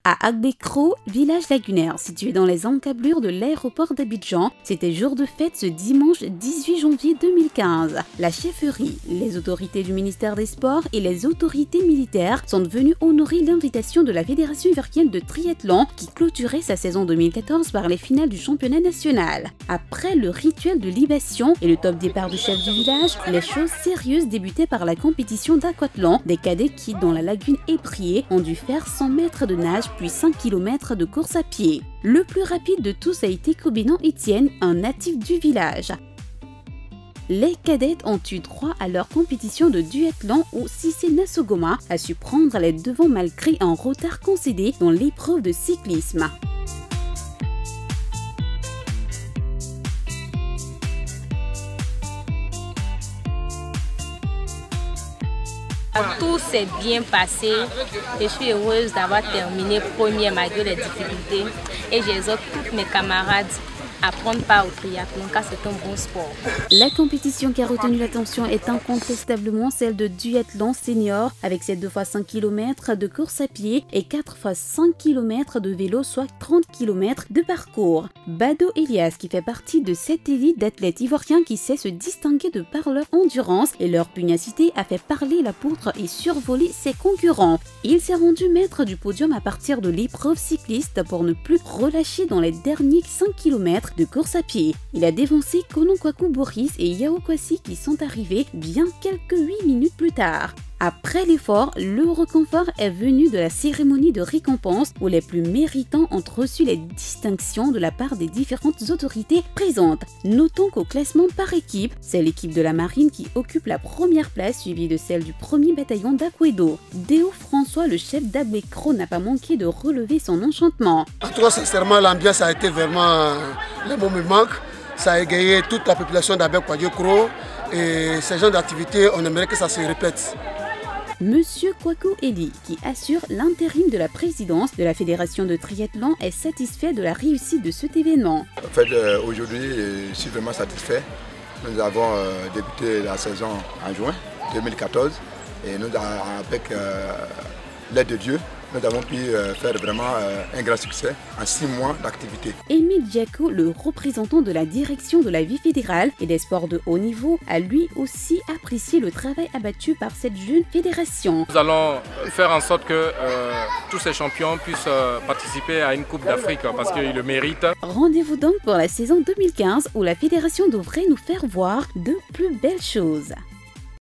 À Agbekro, village lagunaire situé dans les encablures de l'aéroport d'Abidjan, c'était jour de fête ce dimanche 18 janvier 2015. La chefferie, les autorités du ministère des Sports et les autorités militaires sont venues honorer l'invitation de la Fédération ivoirienne de triathlon qui clôturait sa saison 2014 par les finales du championnat national. Après le rituel de libation et le top départ du chef du village, les choses sérieuses débutaient par la compétition d'aquathlon des cadets qui, dans la lagune ébriée, ont dû faire 100 mètres de nage puis 5 km de course à pied. Le plus rapide de tous a été Kobenan Etienne, un natif du village. Les cadettes ont eu droit à leur compétition de duathlon où Cissé Nassogoma a su prendre les devants malgré un retard concédé dans l'épreuve de cyclisme. Tout s'est bien passé. Je suis heureuse d'avoir terminé première malgré les difficultés et j'exhorte toutes mes camarades à prendre part au triathlon car c'est un bon sport. La compétition qui a retenu l'attention est incontestablement celle de duathlon senior avec ses 2 x 5 km de course à pied et 4 x 5 km de vélo, soit 30 km de parcours. Bado Elias qui fait partie de cette élite d'athlètes ivoiriens qui sait se distinguer de par leur endurance et leur pugnacité a fait parler la poutre et survoler ses concurrents. Il s'est rendu maître du podium à partir de l'épreuve cycliste pour ne plus relâcher dans les derniers 5 km de course à pied. Il a dévancé Kononkwaku Boris et Yao Kwasi qui sont arrivés bien quelques 8 minutes plus tard. Après l'effort, le réconfort est venu de la cérémonie de récompense où les plus méritants ont reçu les distinctions de la part des différentes autorités présentes. Notons qu'au classement par équipe, c'est l'équipe de la marine qui occupe la première place suivie de celle du 1er bataillon d'Akwedo. Déo François, le chef d'Agbekro, n'a pas manqué de relever son enchantement. En tout cas, sincèrement, l'ambiance a été vraiment le mot me manque. Ça a égayé toute la population d'Agbekro et ce genre d'activité, on aimerait que ça se répète. Monsieur Kwaku Eli, qui assure l'intérim de la présidence de la Fédération de triathlon, est satisfait de la réussite de cet événement. En fait, aujourd'hui, je suis vraiment satisfait. Nous avons débuté la saison en juin 2014 et nous, avec l'aide de Dieu, nous avons pu faire vraiment un grand succès en 6 mois d'activité. Émile Diaco, le représentant de la direction de la vie fédérale et des sports de haut niveau, a lui aussi apprécié le travail abattu par cette jeune fédération. Nous allons faire en sorte que tous ces champions puissent participer à une Coupe d'Afrique parce qu'ils le méritent. Rendez-vous donc pour la saison 2015 où la fédération devrait nous faire voir de plus belles choses.